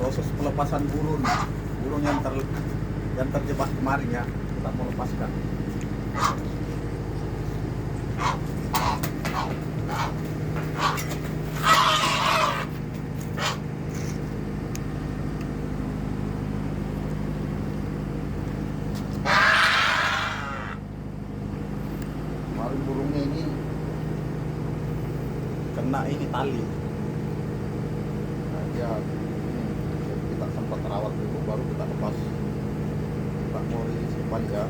proses pelepasan burung yang terjebak kemarin ya, kita mau lepaskan. Kemarin burungnya ini kena ini tali. Nah, dia ini kita sempat rawat dulu baru kita lepas. Kita mau rilis kembali ya.